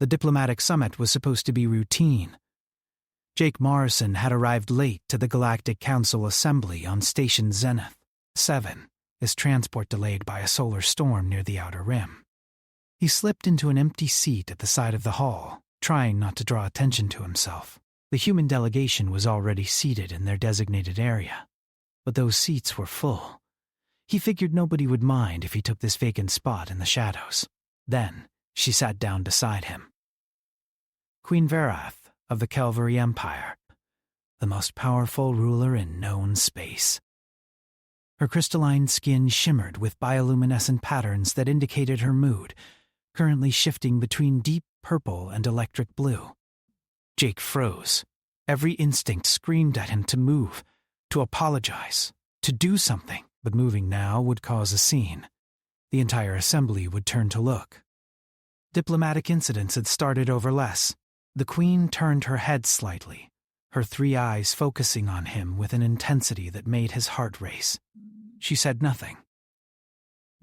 The diplomatic summit was supposed to be routine. Jake Morrison had arrived late to the Galactic Council Assembly on Station Zenith 7, his transport delayed by a solar storm near the Outer Rim. He slipped into an empty seat at the side of the hall, trying not to draw attention to himself. The human delegation was already seated in their designated area, but those seats were full. He figured nobody would mind if he took this vacant spot in the shadows. Then, she sat down beside him. Queen Verath of the Calvary Empire, the most powerful ruler in known space. Her crystalline skin shimmered with bioluminescent patterns that indicated her mood, currently shifting between deep purple and electric blue. Jake froze. Every instinct screamed at him to move, to apologize, to do something, but moving now would cause a scene. The entire assembly would turn to look. Diplomatic incidents had started over less. The Queen turned her head slightly, her 3 eyes focusing on him with an intensity that made his heart race. She said nothing.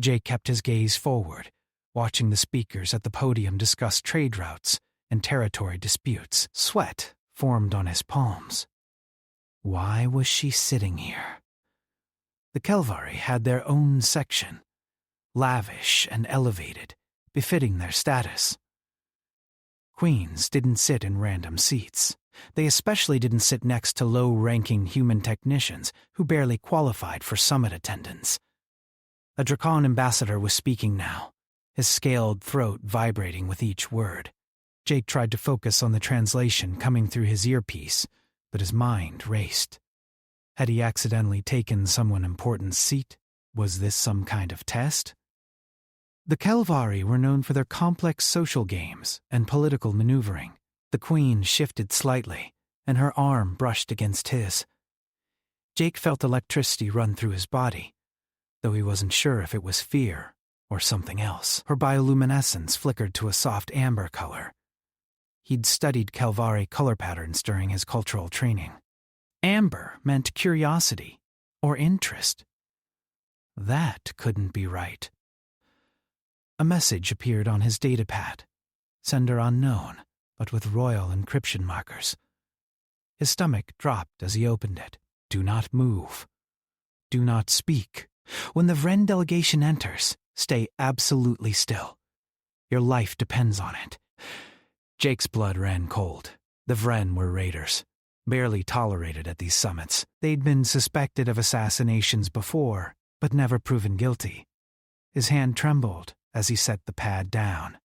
Jake kept his gaze forward, watching the speakers at the podium discuss trade routes and territory disputes. Sweat formed on his palms. Why was she sitting here? The Kelvari had their own section, lavish and elevated, befitting their status. Queens didn't sit in random seats. They especially didn't sit next to low-ranking human technicians who barely qualified for summit attendance. A Dracon ambassador was speaking now, his scaled throat vibrating with each word. Jake tried to focus on the translation coming through his earpiece, but his mind raced. Had he accidentally taken someone important's seat? Was this some kind of test? The Kelvari were known for their complex social games and political maneuvering. The Queen shifted slightly, and her arm brushed against his. Jake felt electricity run through his body, though he wasn't sure if it was fear or something else. Her bioluminescence flickered to a soft amber color. He'd studied Kelvari color patterns during his cultural training. Amber meant curiosity or interest. That couldn't be right. A message appeared on his datapad. Sender unknown, but with royal encryption markers. His stomach dropped as he opened it. Do not move. Do not speak. When the Vren delegation enters, stay absolutely still. Your life depends on it. Jake's blood ran cold. The Vren were raiders, barely tolerated at these summits. They'd been suspected of assassinations before, but never proven guilty. His hand trembled as he set the pad down.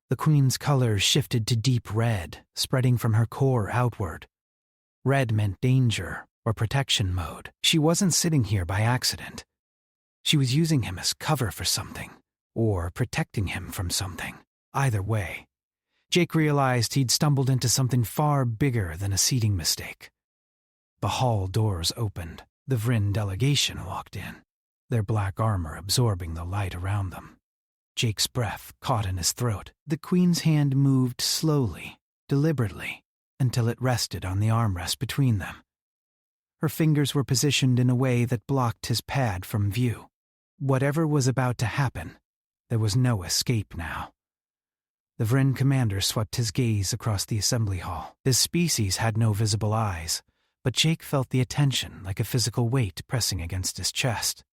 The Queen's colors shifted to deep red, spreading from her core outward. Red meant danger or protection mode. She wasn't sitting here by accident. She was using him as cover for something, or protecting him from something. Either way, Jake realized he'd stumbled into something far bigger than a seating mistake. The hall doors opened. The Vrin delegation walked in, their black armor absorbing the light around them. Jake's breath caught in his throat. The Queen's hand moved slowly, deliberately, until it rested on the armrest between them. Her fingers were positioned in a way that blocked his pad from view. Whatever was about to happen, there was no escape now. The Vren commander swept his gaze across the assembly hall. His species had no visible eyes, but Jake felt the attention like a physical weight pressing against his chest.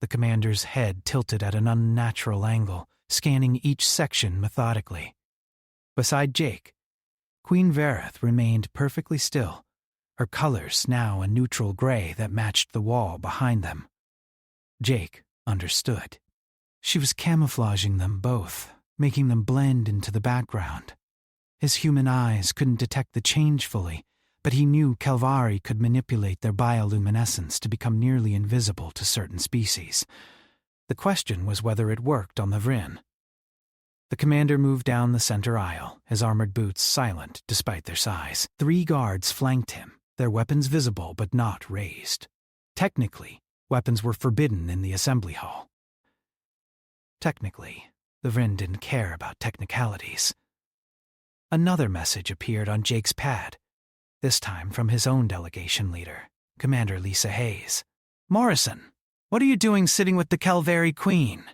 The commander's head tilted at an unnatural angle, scanning each section methodically. Beside Jake, Queen Verath remained perfectly still, her colors now a neutral gray that matched the wall behind them. Jake understood. She was camouflaging them both, making them blend into the background. His human eyes couldn't detect the change fully, but he knew Kelvari could manipulate their bioluminescence to become nearly invisible to certain species. The question was whether it worked on the Vrin. The commander moved down the center aisle, his armored boots silent despite their size. 3 guards flanked him, their weapons visible but not raised. Technically, weapons were forbidden in the assembly hall. Technically, the Vrin didn't care about technicalities. Another message appeared on Jake's pad, this time from his own delegation leader, Commander Lisa Hayes. Morrison, what are you doing sitting with the Kelvari Queen?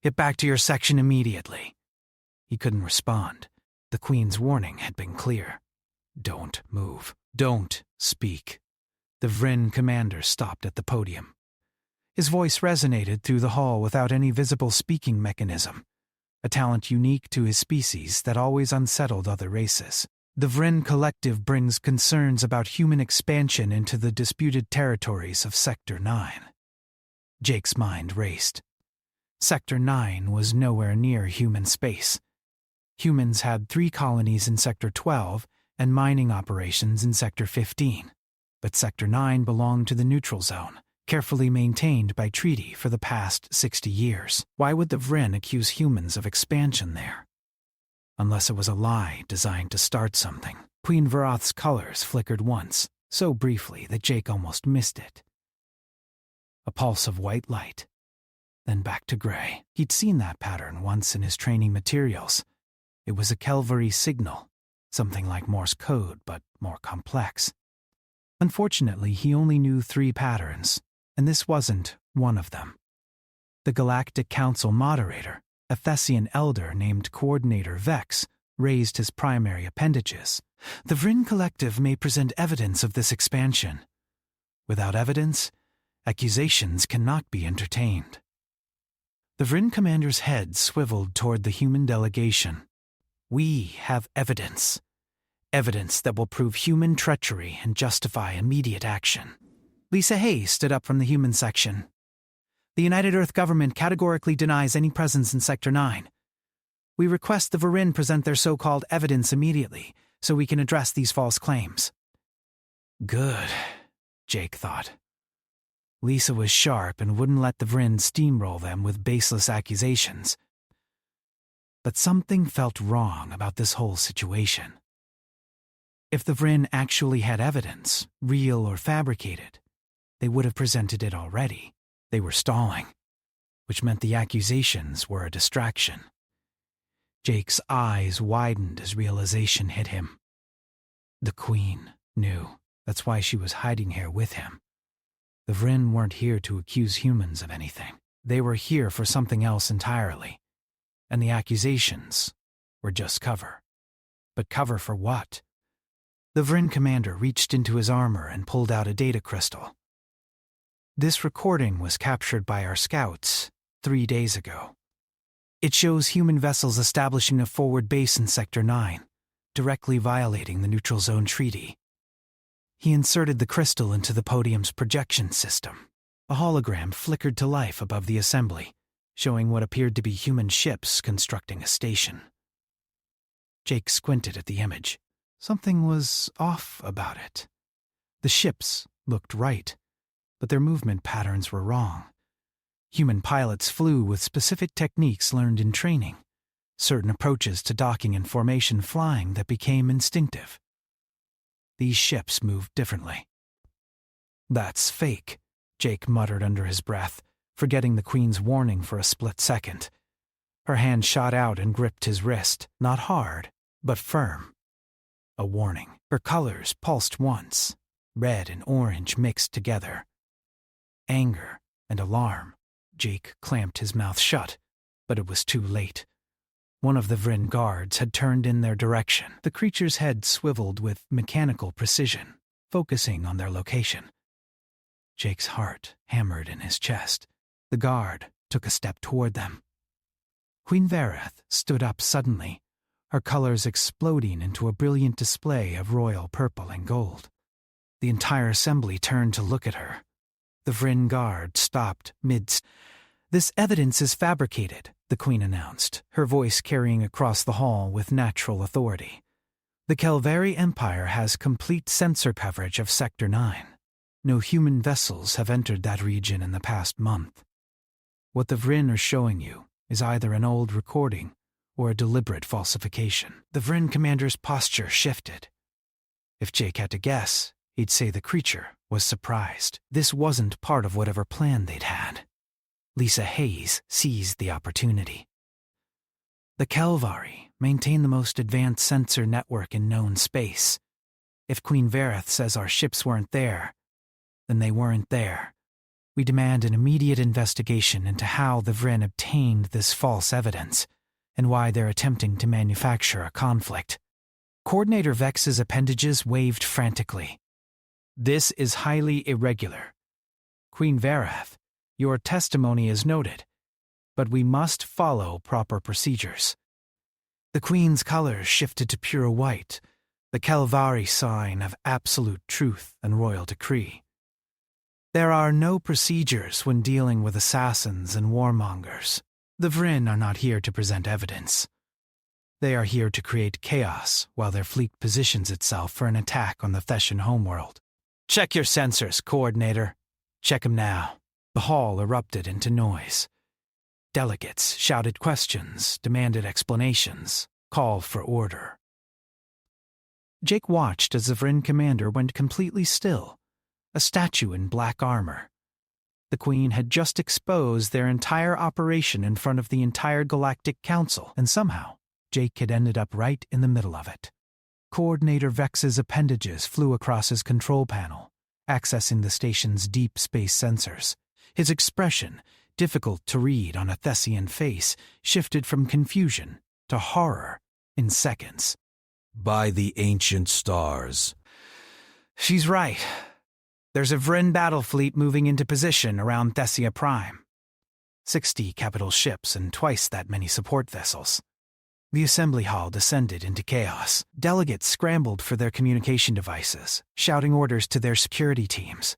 Get back to your section immediately. He couldn't respond. The Queen's warning had been clear. Don't move. Don't speak. The Vryn commander stopped at the podium. His voice resonated through the hall without any visible speaking mechanism, a talent unique to his species that always unsettled other races. The Vryn Collective brings concerns about human expansion into the disputed territories of Sector 9. Jake's mind raced. Sector 9 was nowhere near human space. Humans had 3 colonies in Sector 12 and mining operations in Sector 15, but Sector 9 belonged to the neutral zone, carefully maintained by treaty for the past 60 years. Why would the Vryn accuse humans of expansion there? Unless it was a lie designed to start something. Queen Varath's colors flickered once, so briefly that Jake almost missed it. A pulse of white light, then back to gray. He'd seen that pattern once in his training materials. It was a Kelvary signal, something like Morse code, but more complex. Unfortunately, he only knew 3 patterns, and this wasn't one of them. The Galactic Council moderator, a Thessian elder named Coordinator Vex, raised his primary appendages. The Vryn Collective may present evidence of this expansion. Without evidence, accusations cannot be entertained. The Vryn commander's head swiveled toward the human delegation. We have evidence. Evidence that will prove human treachery and justify immediate action. Lisa Hayes stood up from the human section. The United Earth government categorically denies any presence in Sector 9. We request the Vryn present their so-called evidence immediately, so we can address these false claims. Good, Jake thought. Lisa was sharp and wouldn't let the Vryn steamroll them with baseless accusations. But something felt wrong about this whole situation. If the Vryn actually had evidence, real or fabricated, they would have presented it already. They were stalling, which meant the accusations were a distraction. Jake's eyes widened as realization hit him. The Queen knew. That's why she was hiding here with him. The Vryn weren't here to accuse humans of anything. They were here for something else entirely. And the accusations were just cover. But cover for what? The Vryn commander reached into his armor and pulled out a data crystal. This recording was captured by our scouts 3 days ago. It shows human vessels establishing a forward base in Sector 9, directly violating the Neutral Zone Treaty. He inserted the crystal into the podium's projection system. A hologram flickered to life above the assembly, showing what appeared to be human ships constructing a station. Jake squinted at the image. Something was off about it. The ships looked right, but their movement patterns were wrong. Human pilots flew with specific techniques learned in training, certain approaches to docking and formation flying that became instinctive. These ships moved differently. That's fake, Jake muttered under his breath, forgetting the Queen's warning for a split second. Her hand shot out and gripped his wrist, not hard, but firm. A warning. Her colors pulsed once, red and orange mixed together. Anger and alarm. Jake clamped his mouth shut, but it was too late. One of the Vryn guards had turned in their direction. The creature's head swiveled with mechanical precision, focusing on their location. Jake's heart hammered in his chest. The guard took a step toward them. Queen Varath stood up suddenly, her colors exploding into a brilliant display of royal purple and gold. The entire assembly turned to look at her. The Vryn guard stopped mid. "This evidence is fabricated," the Queen announced, her voice carrying across the hall with natural authority. "The Kelvary Empire has complete sensor coverage of Sector 9. No human vessels have entered that region in the past month. What the Vryn are showing you is either an old recording or a deliberate falsification." The Vryn commander's posture shifted. If Jake had to guess, he'd say the creature was surprised. This wasn't part of whatever plan they'd had. Lisa Hayes seized the opportunity. The Kelvary maintain the most advanced sensor network in known space. If Queen Varath says our ships weren't there, then they weren't there. We demand an immediate investigation into how the Vryn obtained this false evidence, and why they're attempting to manufacture a conflict. Coordinator Vex's appendages waved frantically. This is highly irregular. Queen Varath, your testimony is noted, but we must follow proper procedures. The Queen's colors shifted to pure white, the Kelvari sign of absolute truth and royal decree. There are no procedures when dealing with assassins and warmongers. The Vryn are not here to present evidence. They are here to create chaos while their fleet positions itself for an attack on the Theshan homeworld. Check your sensors, Coordinator. Check them now. The hall erupted into noise. Delegates shouted questions, demanded explanations, called for order. Jake watched as the Vryn commander went completely still, a statue in black armor. The Queen had just exposed their entire operation in front of the entire Galactic Council, and somehow Jake had ended up right in the middle of it. Coordinator Vex's appendages flew across his control panel, accessing the station's deep space sensors. His expression, difficult to read on a Thessian face, shifted from confusion to horror in seconds. By the ancient stars. She's right. There's a Vryn battle fleet moving into position around Thessia Prime. 60 capital ships and twice that many support vessels. The assembly hall descended into chaos. Delegates scrambled for their communication devices, shouting orders to their security teams.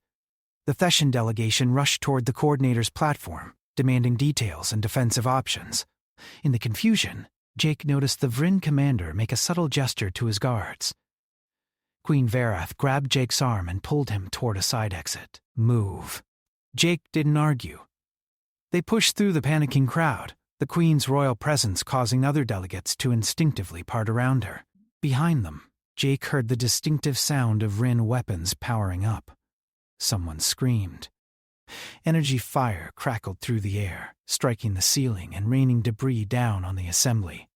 The Theshan delegation rushed toward the coordinator's platform, demanding details and defensive options. In the confusion, Jake noticed the Vryn commander make a subtle gesture to his guards. Queen Varath grabbed Jake's arm and pulled him toward a side exit. Move. Jake didn't argue. They pushed through the panicking crowd, the Queen's royal presence causing other delegates to instinctively part around her. Behind them, Jake heard the distinctive sound of Vryn weapons powering up. Someone screamed. Energy fire crackled through the air, striking the ceiling and raining debris down on the assembly.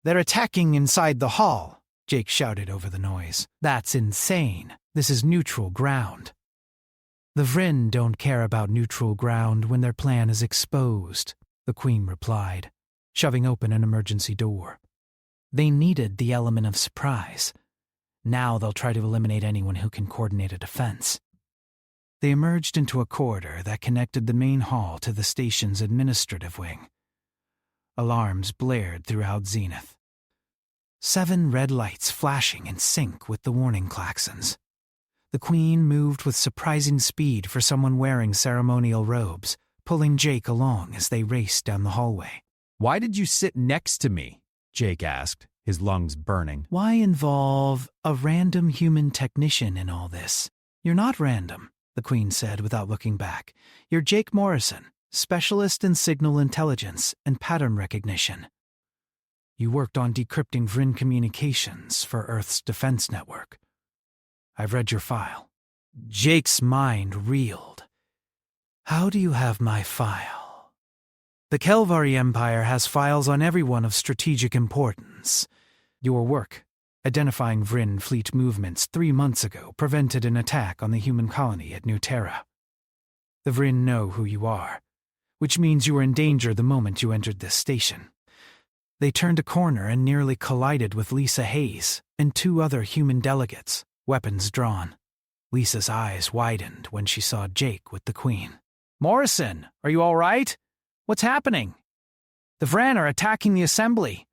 "They're attacking inside the hall," Jake shouted over the noise. "That's insane. This is neutral ground." "The Vryn don't care about neutral ground when their plan is exposed," the Queen replied, shoving open an emergency door. "They needed the element of surprise. Now they'll try to eliminate anyone who can coordinate a defense." They emerged into a corridor that connected the main hall to the station's administrative wing. Alarms blared throughout Zenith. 7 red lights flashing in sync with the warning klaxons. The Queen moved with surprising speed for someone wearing ceremonial robes, pulling Jake along as they raced down the hallway. "Why did you sit next to me?" Jake asked, his lungs burning. "Why involve a random human technician in all this? You're not random," the Queen said without looking back. "You're Jake Morrison, specialist in signal intelligence and pattern recognition. You worked on decrypting Vryn communications for Earth's defense network. I've read your file." Jake's mind reeled. "How do you have my file?" "The Kelvari Empire has files on everyone of strategic importance. Your work, identifying Vryn fleet movements 3 months ago, prevented an attack on the human colony at New Terra. The Vryn know who you are, which means you were in danger the moment you entered this station. They turned a corner and nearly collided with Lisa Hayes and 2 other human delegates, weapons drawn. Lisa's eyes widened when she saw Jake with the Queen. "Morrison, are you all right? What's happening?" "The Vryn are attacking the assembly,"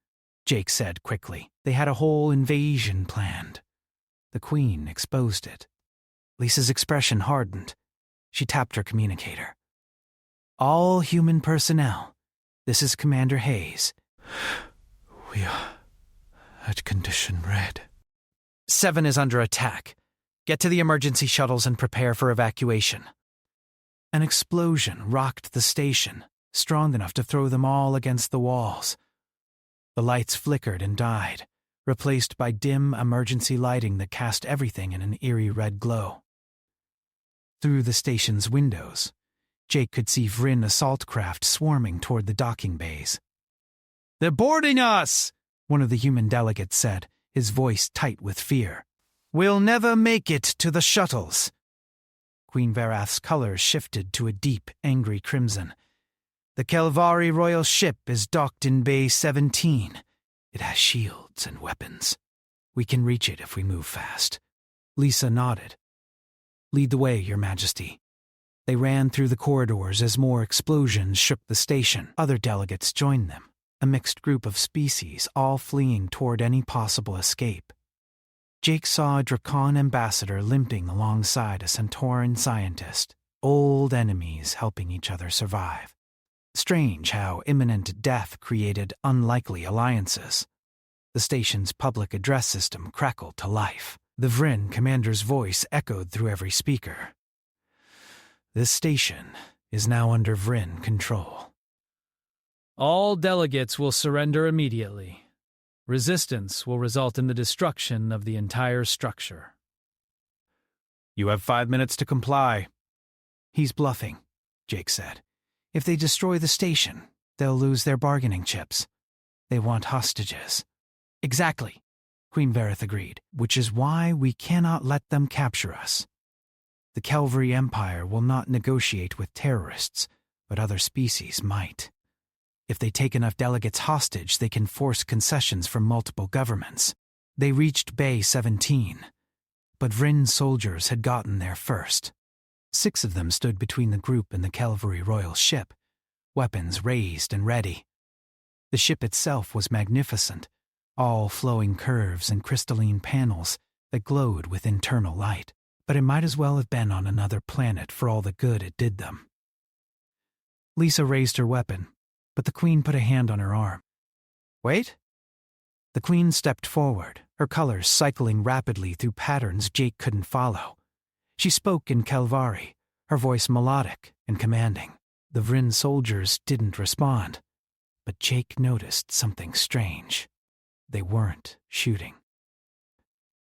Jake said quickly. They had a whole invasion planned. The Queen exposed it. Lisa's expression hardened. She tapped her communicator. "All human personnel, this is Commander Hayes. We are at condition red. 7 is under attack. Get to the emergency shuttles and prepare for evacuation." An explosion rocked the station, strong enough to throw them all against the walls. The lights flickered and died, replaced by dim emergency lighting that cast everything in an eerie red glow. Through the station's windows, Jake could see Vryn assault craft swarming toward the docking bays. "They're boarding us!" one of the human delegates said, his voice tight with fear. "We'll never make it to the shuttles." Queen Varath's colors shifted to a deep, angry crimson. The Kelvari Royal ship is docked in Bay 17. It has shields and weapons. We can reach it if we move fast. Lisa nodded. Lead the way, Your Majesty. They ran through the corridors as more explosions shook the station. Other delegates joined them, a mixed group of species, all fleeing toward any possible escape. Jake saw a Dracon ambassador limping alongside a Centauran scientist, old enemies helping each other survive. Strange how imminent death created unlikely alliances. The station's public address system crackled to life. The Vryn commander's voice echoed through every speaker. This station is now under Vryn control. All delegates will surrender immediately. Resistance will result in the destruction of the entire structure. You have 5 minutes to comply. He's bluffing, Jake said. If they destroy the station, they'll lose their bargaining chips. They want hostages. Exactly, Queen Verith agreed, which is why we cannot let them capture us. The Kelvari Empire will not negotiate with terrorists, but other species might. If they take enough delegates hostage, they can force concessions from multiple governments. They reached Bay 17, but Vryn soldiers had gotten there first. 6 of them stood between the group and the Kelvari Royal ship, weapons raised and ready. The ship itself was magnificent, all flowing curves and crystalline panels that glowed with internal light, but it might as well have been on another planet for all the good it did them. Lisa raised her weapon, but the Queen put a hand on her arm. Wait. The Queen stepped forward, her colors cycling rapidly through patterns Jake couldn't follow. She spoke in Kelvari, her voice melodic and commanding. The Vryn soldiers didn't respond, but Jake noticed something strange. They weren't shooting.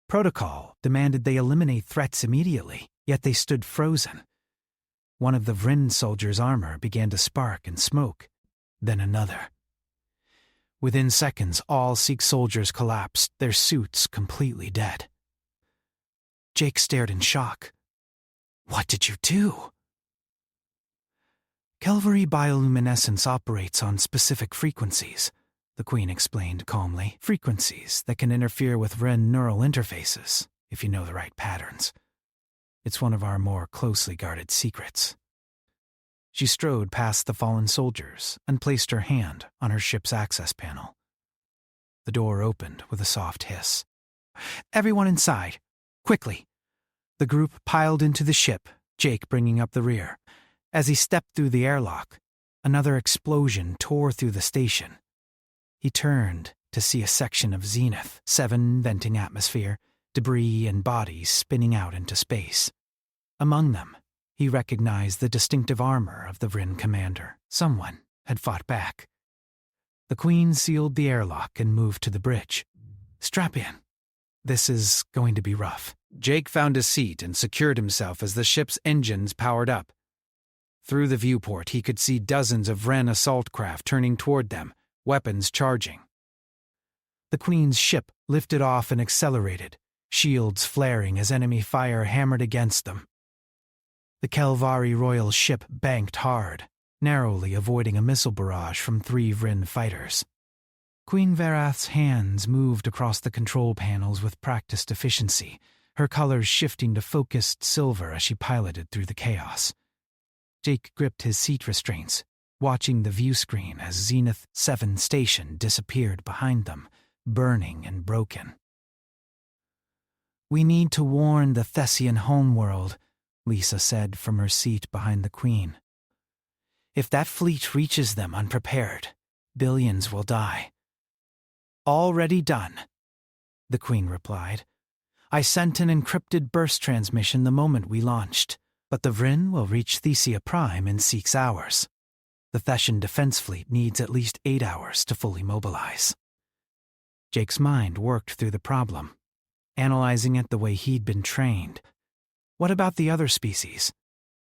Protocol demanded they eliminate threats immediately, yet they stood frozen. One of the Vryn soldiers' armor began to spark and smoke, then another. Within seconds, all Sikh soldiers collapsed, their suits completely dead. Jake stared in shock. What did you do? Kelvari bioluminescence operates on specific frequencies, the Queen explained calmly. Frequencies that can interfere with Vryn neural interfaces, if you know the right patterns. It's one of our more closely guarded secrets. She strode past the fallen soldiers and placed her hand on her ship's access panel. The door opened with a soft hiss. Everyone inside, quickly. The group piled into the ship, Jake bringing up the rear. As he stepped through the airlock, another explosion tore through the station. He turned to see a section of zenith, 7 venting atmosphere, debris and bodies spinning out into space. Among them, he recognized the distinctive armor of the Vryn commander. Someone had fought back. The Queen sealed the airlock and moved to the bridge. Strap in. This is going to be rough. Jake found a seat and secured himself as the ship's engines powered up. Through the viewport, he could see dozens of Vryn assault craft turning toward them, weapons charging. The Queen's ship lifted off and accelerated, shields flaring as enemy fire hammered against them. The Kelvari Royal ship banked hard, narrowly avoiding a missile barrage from 3 Vryn fighters. Queen Verath's hands moved across the control panels with practiced efficiency, her colors shifting to focused silver as she piloted through the chaos. Jake gripped his seat restraints, watching the view screen as Zenith 7 station disappeared behind them, burning and broken. We need to warn the Thessian homeworld, Lisa said from her seat behind the Queen. If that fleet reaches them unprepared, billions will die. Already done, the Queen replied. I sent an encrypted burst transmission the moment we launched, but the Vryn will reach Thesia Prime in 6 hours. The Thessian defense fleet needs at least 8 hours to fully mobilize. Jake's mind worked through the problem, analyzing it the way he'd been trained. What about the other species?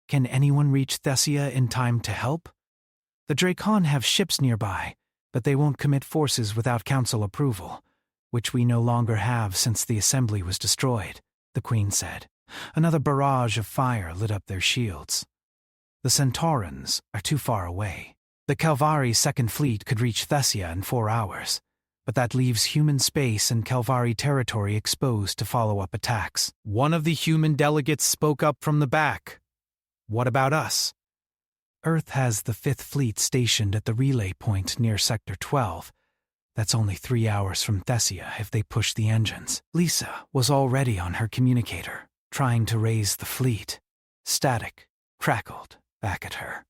Can anyone reach Thessia in time to help? The Dracon have ships nearby, but they won't commit forces without council approval, which we no longer have since the assembly was destroyed, the Queen said. Another barrage of fire lit up their shields. The Centaurans are too far away. The Calvari's Second Fleet could reach Thessia in 4 hours, but that leaves human space and Calvari territory exposed to follow-up attacks. One of the human delegates spoke up from the back. What about us? Earth has the Fifth Fleet stationed at the relay point near Sector 12. That's only 3 hours from Thessia if they push the engines. Lisa was already on her communicator, trying to raise the fleet. Static crackled back at her.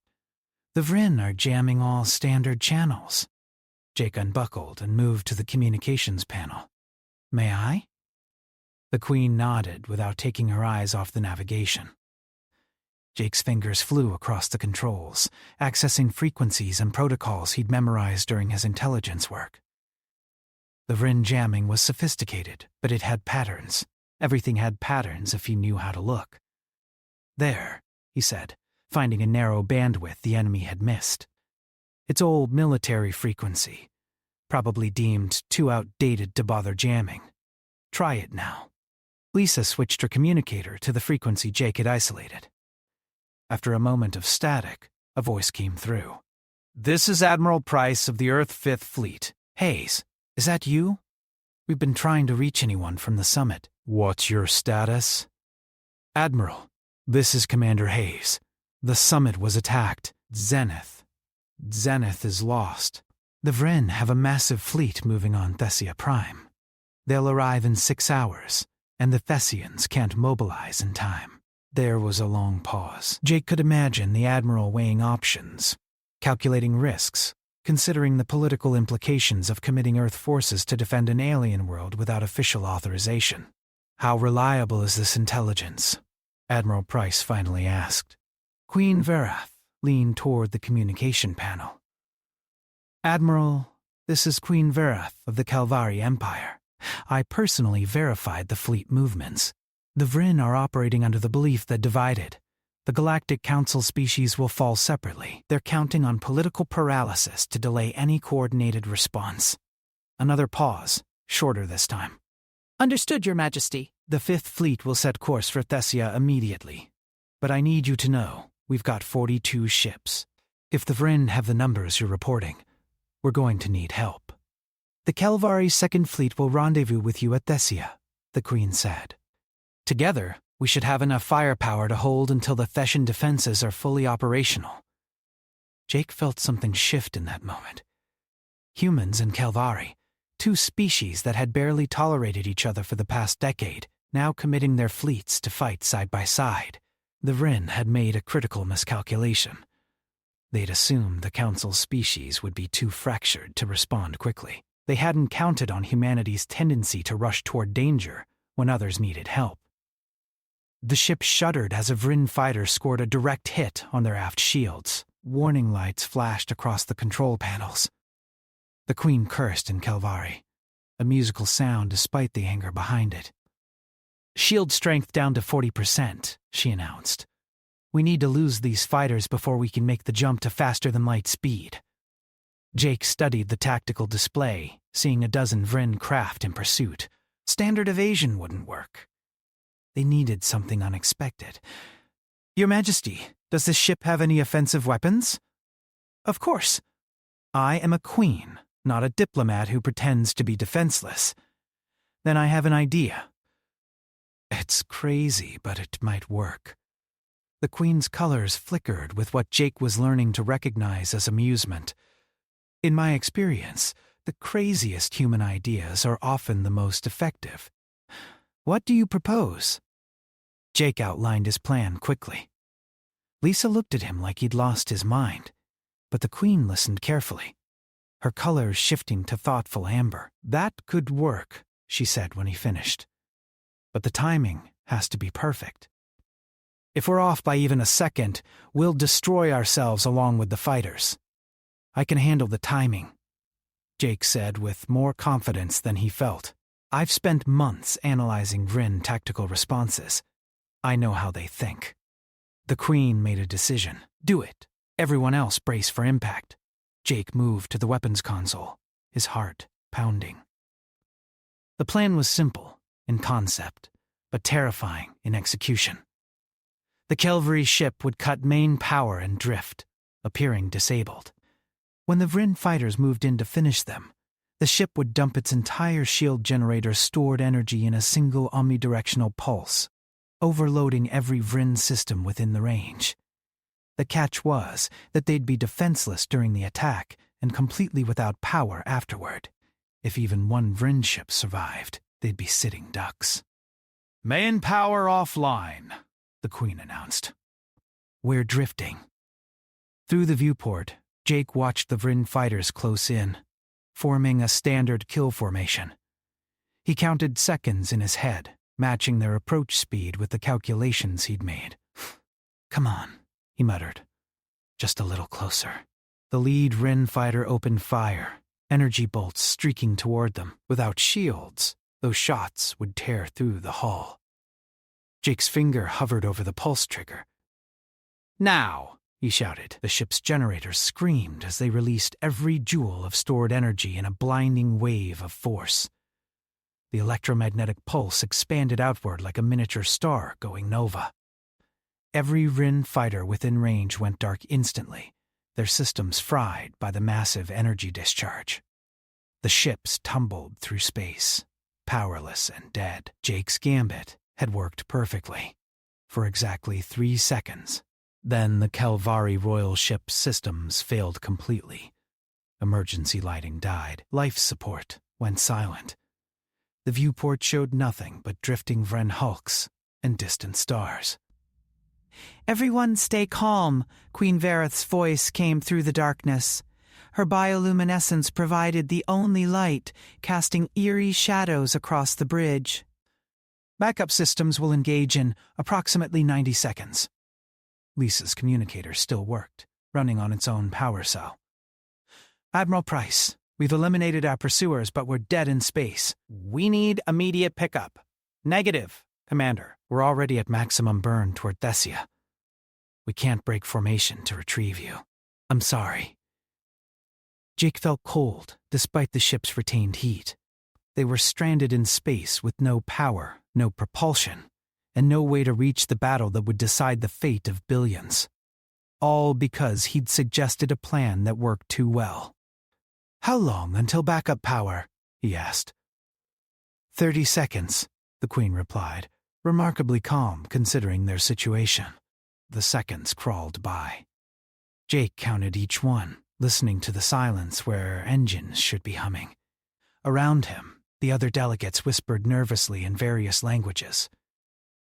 The Vryn are jamming all standard channels. Jake unbuckled and moved to the communications panel. May I? The Queen nodded without taking her eyes off the navigation. Jake's fingers flew across the controls, accessing frequencies and protocols he'd memorized during his intelligence work. The Vryn jamming was sophisticated, but it had patterns. Everything had patterns if he knew how to look. There, he said, finding a narrow bandwidth the enemy had missed. It's old military frequency, probably deemed too outdated to bother jamming. Try it now. Lisa switched her communicator to the frequency Jake had isolated. After a moment of static, a voice came through. This is Admiral Price of the Earth Fifth Fleet. Hayes, is that you? We've been trying to reach anyone from the summit. What's your status? Admiral, this is Commander Hayes. The summit was attacked. Zenith is lost. The Vryn have a massive fleet moving on Thessia Prime. They'll arrive in 6 hours, and the Thessians can't mobilize in time. There was a long pause. Jake could imagine the Admiral weighing options, calculating risks, considering the political implications of committing Earth forces to defend an alien world without official authorization. How reliable is this intelligence? Admiral Price finally asked. Queen Verath leaned toward the communication panel. Admiral, this is Queen Verath of the Calvari Empire. I personally verified the fleet movements. The Vryn are operating under the belief that divided, the Galactic Council species will fall separately. They're counting on political paralysis to delay any coordinated response. Another pause, shorter this time. Understood, Your Majesty. The Fifth Fleet will set course for Thessia immediately. But I need you to know, we've got 42 ships. If the Vryn have the numbers you're reporting, we're going to need help. The Calvari's Second Fleet will rendezvous with you at Thessia, the Queen said. Together, we should have enough firepower to hold until the Thessian defenses are fully operational. Jake felt something shift in that moment. Humans and Calvari, two species that had barely tolerated each other for the past decade, now committing their fleets to fight side by side. The Vryn had made a critical miscalculation. They'd assumed the Council's species would be too fractured to respond quickly. They hadn't counted on humanity's tendency to rush toward danger when others needed help. The ship shuddered as a Vryn fighter scored a direct hit on their aft shields. Warning lights flashed across the control panels. The Queen cursed in Calvari, a musical sound despite the anger behind it. Shield strength down to 40%, she announced. We need to lose these fighters before we can make the jump to faster-than-light speed. Jake studied the tactical display, seeing a dozen Vryn craft in pursuit. Standard evasion wouldn't work. They needed something unexpected. Your Majesty, does this ship have any offensive weapons? Of course. I am a queen, not a diplomat who pretends to be defenseless. Then I have an idea. It's crazy, but it might work. The Queen's colors flickered with what Jake was learning to recognize as amusement. In my experience, the craziest human ideas are often the most effective. What do you propose? Jake outlined his plan quickly. Lisa looked at him like he'd lost his mind, but the Queen listened carefully, her colors shifting to thoughtful amber. That could work, she said when he finished. But the timing has to be perfect. If we're off by even a second, we'll destroy ourselves along with the fighters. I can handle the timing, Jake said with more confidence than he felt. I've spent months analyzing Vryn tactical responses. I know how they think. The Queen made a decision. Do it. Everyone else brace for impact. Jake moved to the weapons console, his heart pounding. The plan was simple in concept, but terrifying in execution. The Calvary ship would cut main power and drift, appearing disabled. When the Vryn fighters moved in to finish them, the ship would dump its entire shield generator's stored energy in a single omnidirectional pulse, overloading every Vryn system within the range. The catch was that they'd be defenseless during the attack and completely without power afterward. If even one Vryn ship survived, they'd be sitting ducks. "Main power offline," the Queen announced. "We're drifting." Through the viewport, Jake watched the Vryn fighters close in, forming a standard kill formation. He counted seconds in his head, matching their approach speed with the calculations he'd made. "Come on," he muttered. "Just a little closer." The lead Vryn fighter opened fire, energy bolts streaking toward them. Without shields, those shots would tear through the hull. Jake's finger hovered over the pulse trigger. "Now!" he shouted. The ship's generators screamed as they released every joule of stored energy in a blinding wave of force. The electromagnetic pulse expanded outward like a miniature star going nova. Every Vryn fighter within range went dark instantly, their systems fried by the massive energy discharge. The ships tumbled through space, powerless and dead. Jake's gambit had worked perfectly, for exactly 3 seconds. Then the Calvari Royal ship's systems failed completely. Emergency lighting died. Life support went silent. The viewport showed nothing but drifting Vryn hulks and distant stars. Everyone stay calm, Queen Vareth's voice came through the darkness. Her bioluminescence provided the only light, casting eerie shadows across the bridge. "Backup systems will engage in approximately 90 seconds. Lisa's communicator still worked, running on its own power cell. "Admiral Price, we've eliminated our pursuers, but we're dead in space. We need immediate pickup." "Negative, Commander. We're already at maximum burn toward Thessia. We can't break formation to retrieve you. I'm sorry." Jake felt cold, despite the ship's retained heat. They were stranded in space with no power, no propulsion, and no way to reach the battle that would decide the fate of billions. All because he'd suggested a plan that worked too well. "How long until backup power?" he asked. 30 seconds, the Queen replied, remarkably calm considering their situation. The seconds crawled by. Jake counted each one, listening to the silence where engines should be humming. Around him, the other delegates whispered nervously in various languages.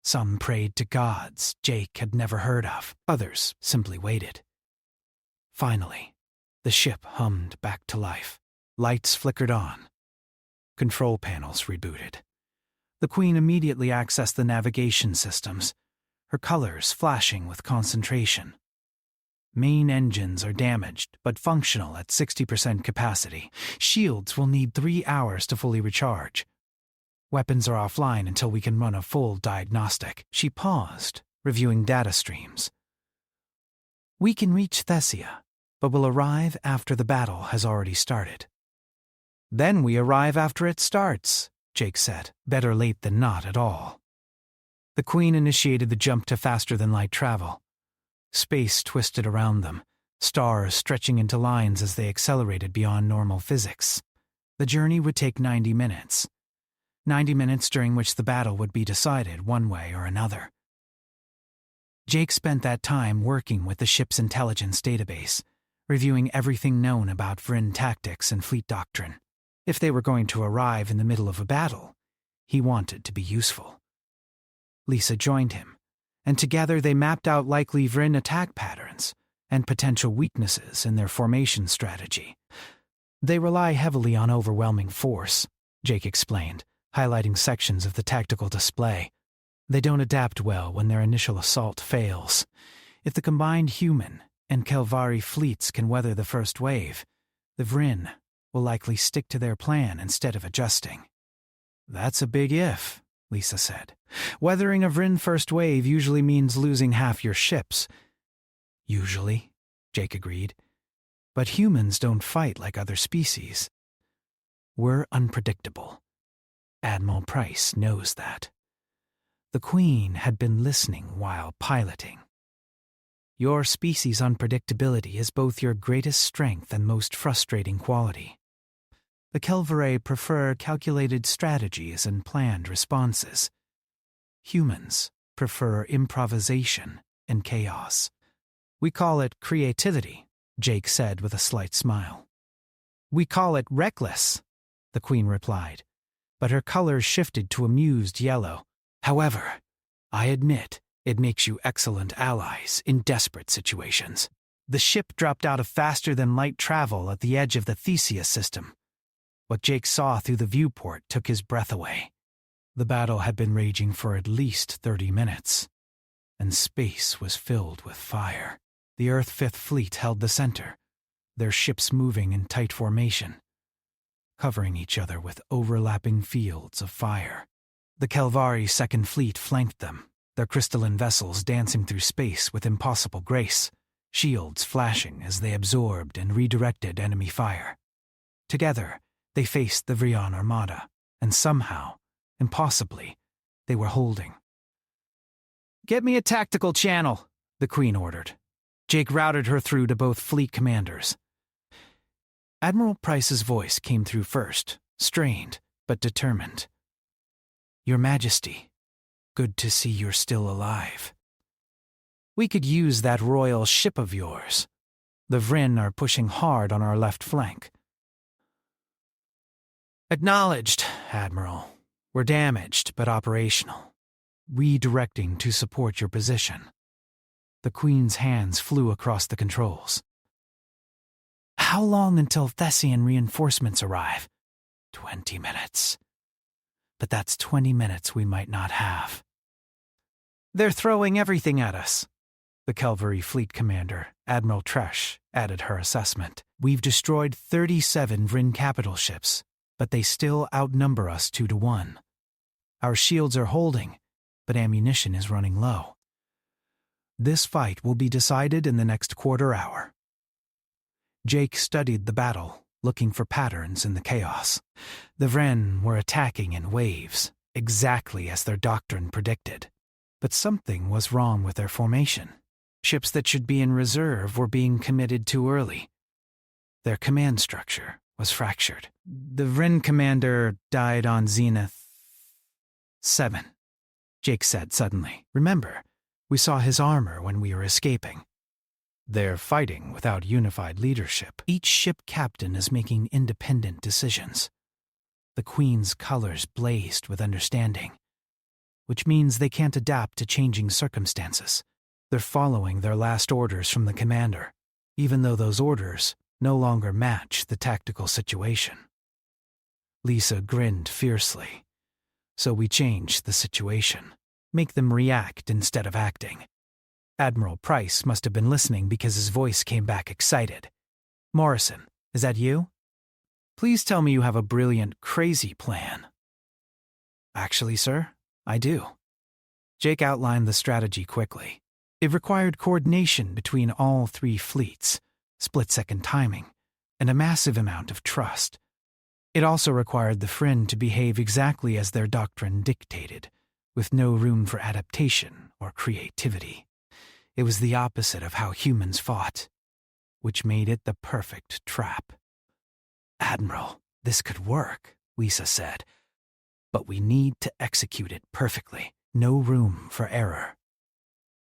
Some prayed to gods Jake had never heard of. Others simply waited. Finally, the ship hummed back to life. Lights flickered on. Control panels rebooted. The Queen immediately accessed the navigation systems, her colors flashing with concentration. Main engines are damaged, but functional at 60% capacity. Shields will need 3 hours to fully recharge. Weapons are offline until we can run a full diagnostic. She paused, reviewing data streams. "We can reach Thessia, but will arrive after the battle has already started." "Then we arrive after it starts," Jake said. "Better late than not at all." The Queen initiated the jump to faster-than-light travel. Space twisted around them, stars stretching into lines as they accelerated beyond normal physics. The journey would take 90 minutes. 90 minutes during which the battle would be decided one way or another. Jake spent that time working with the ship's intelligence database, reviewing everything known about Vryn tactics and fleet doctrine. If they were going to arrive in the middle of a battle, he wanted to be useful. Lisa joined him, and together they mapped out likely Vryn attack patterns and potential weaknesses in their formation strategy. "They rely heavily on overwhelming force," Jake explained, highlighting sections of the tactical display. "They don't adapt well when their initial assault fails. If the combined human and Calvari fleets can weather the first wave, the Vryn will likely stick to their plan instead of adjusting." "That's a big if," Lisa said. "Weathering a Vryn first wave usually means losing half your ships." "Usually," Jake agreed. "But humans don't fight like other species. We're unpredictable. Admiral Price knows that." The Queen had been listening while piloting. Your species' unpredictability is both your greatest strength and most frustrating quality. The Kelverae prefer calculated strategies and planned responses. Humans prefer improvisation and chaos. We call it creativity, Jake said with a slight smile. We call it reckless, the Queen replied, but her color shifted to amused yellow. However, I admit it makes you excellent allies in desperate situations. The ship dropped out of faster-than-light travel at the edge of the Theseus system. What Jake saw through the viewport took his breath away. The battle had been raging for at least 30 minutes, and space was filled with fire. The Earth Fifth Fleet held the center, their ships moving in tight formation, covering each other with overlapping fields of fire. The Kelvari Second Fleet flanked them, their crystalline vessels dancing through space with impossible grace, shields flashing as they absorbed and redirected enemy fire. Together, they faced the Vrian Armada, and somehow, impossibly, they were holding. "Get me a tactical channel," the Queen ordered. Jake routed her through to both fleet commanders. Admiral Price's voice came through first, strained but determined. "Your Majesty, good to see you're still alive. We could use that royal ship of yours. The Vryn are pushing hard on our left flank." "Acknowledged, Admiral. We're damaged but operational. Redirecting to support your position." The Queen's hands flew across the controls. "How long until Thessian reinforcements arrive?" 20 minutes. But that's 20 minutes we might not have. "They're throwing everything at us," the Kelvary Fleet Commander, Admiral Tresh, added her assessment. "We've destroyed 37 Vryn capital ships, but they still outnumber us 2-1. Our shields are holding, but ammunition is running low. This fight will be decided in the next quarter hour." Jake studied the battle, looking for patterns in the chaos. The Vryn were attacking in waves, exactly as their doctrine predicted. But something was wrong with their formation. Ships that should be in reserve were being committed too early. Their command structure was fractured. "The Vryn commander died on Zenith 7, Jake said suddenly. "Remember, we saw his armor when we were escaping." "They're fighting without unified leadership. Each ship captain is making independent decisions." The Queen's colors blazed with understanding, which means they can't adapt to changing circumstances. They're following their last orders from the commander, even though those orders no longer match the tactical situation. Lisa grinned fiercely. "So we changed the situation. Make them react instead of acting." Admiral Price must have been listening because his voice came back excited. "Morrison, is that you? Please tell me you have a brilliant, crazy plan." "Actually, sir, I do." Jake outlined the strategy quickly. It required coordination between all three fleets, split-second timing, and a massive amount of trust. It also required the Vryn to behave exactly as their doctrine dictated, with no room for adaptation or creativity. It was the opposite of how humans fought, which made it the perfect trap. "Admiral, this could work," Lisa said, "but we need to execute it perfectly. No room for error."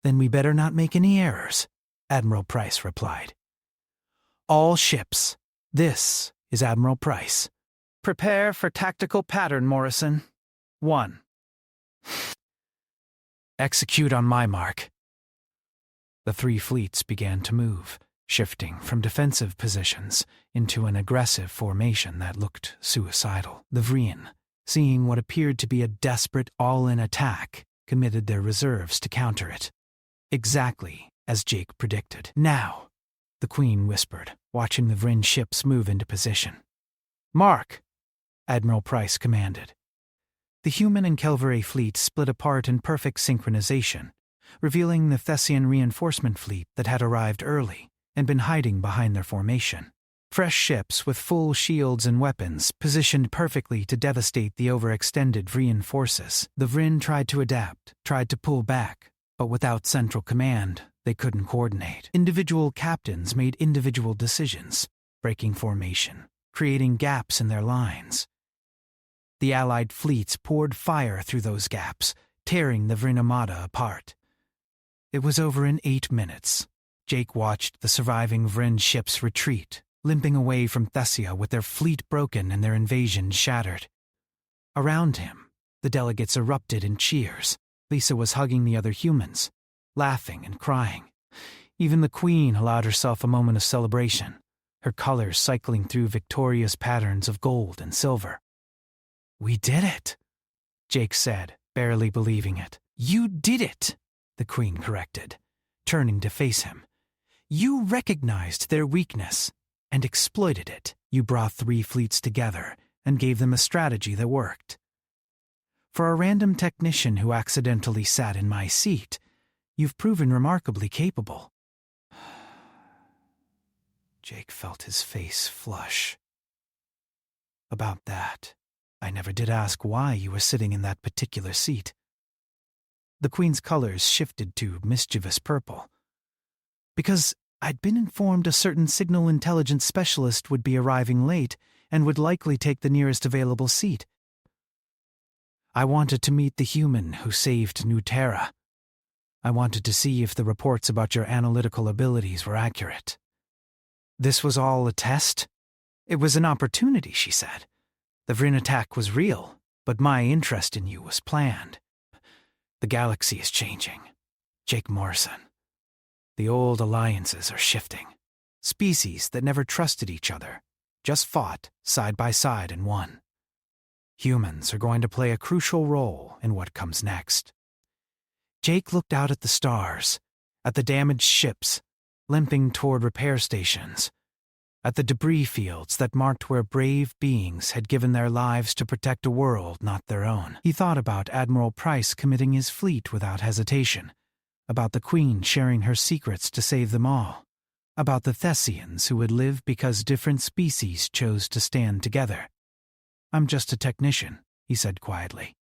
"Then we better not make any errors," Admiral Price replied. "All ships, this is Admiral Price. Prepare for tactical pattern, Morrison. 1. Execute on my mark." The three fleets began to move, shifting from defensive positions into an aggressive formation that looked suicidal. The Vryn, seeing what appeared to be a desperate all-in attack, committed their reserves to counter it. Exactly as Jake predicted. "Now," the Queen whispered, watching the Vryn ships move into position. "Mark," Admiral Price commanded. The human and Kelverae fleets split apart in perfect synchronization, revealing the Thessian reinforcement fleet that had arrived early and been hiding behind their formation. Fresh ships with full shields and weapons positioned perfectly to devastate the overextended Vryn forces. The Vryn tried to adapt, tried to pull back, but without central command, They couldn't coordinate. Individual captains made individual decisions, breaking formation, creating gaps in their lines. The Allied fleets poured fire through those gaps, tearing the Vryn Armada apart. It was over in 8 minutes. Jake watched the surviving Vryn ships retreat, limping away from Thessia with their fleet broken and their invasion shattered. Around him, the delegates erupted in cheers. Lisa was hugging the other humans, laughing and crying. Even the Queen allowed herself a moment of celebration, her colors cycling through victorious patterns of gold and silver. "We did it," Jake said, barely believing it. "You did it," the Queen corrected, turning to face him. "You recognized their weakness and exploited it. You brought 3 fleets together and gave them a strategy that worked. For a random technician who accidentally sat in my seat, you've proven remarkably capable." Jake felt his face flush. "About that, I never did ask why you were sitting in that particular seat." The Queen's colors shifted to mischievous purple. "Because I'd been informed a certain signal intelligence specialist would be arriving late and would likely take the nearest available seat. I wanted to meet the human who saved New Terra. I wanted to see if the reports about your analytical abilities were accurate." "This was all a test? It was an opportunity," she said. "The Vryn attack was real, but my interest in you was planned. The galaxy is changing. Jake Morrison. The old alliances are shifting. Species that never trusted each other, just fought side by side and won. Humans are going to play a crucial role in what comes next." Jake looked out at the stars, at the damaged ships, limping toward repair stations, at the debris fields that marked where brave beings had given their lives to protect a world not their own. He thought about Admiral Price committing his fleet without hesitation, about the Queen sharing her secrets to save them all, about the Thessians who would live because different species chose to stand together. "I'm just a technician," he said quietly.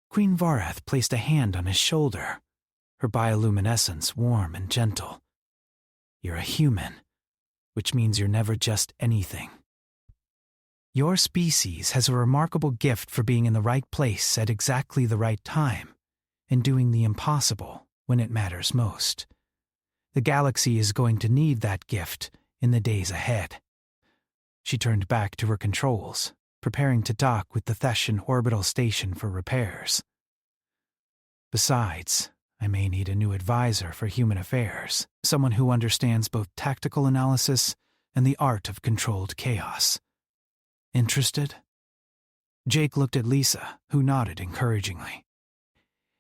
Queen Varath placed a hand on his shoulder, her bioluminescence warm and gentle. "You're a human, which means you're never just anything. Your species has a remarkable gift for being in the right place at exactly the right time and doing the impossible when it matters most. The galaxy is going to need that gift in the days ahead." She turned back to her controls, preparing to dock with the Thessian orbital station for repairs. "Besides, I may need a new advisor for human affairs, someone who understands both tactical analysis and the art of controlled chaos. Interested?" Jake looked at Lisa, who nodded encouragingly.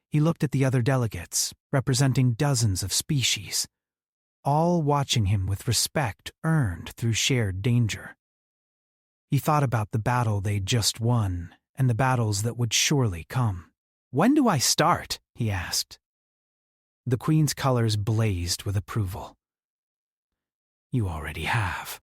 He looked at the other delegates, representing dozens of species, all watching him with respect earned through shared danger. He thought about the battle they'd just won and the battles that would surely come. "When do I start?" he asked. The Queen's colors blazed with approval. "You already have."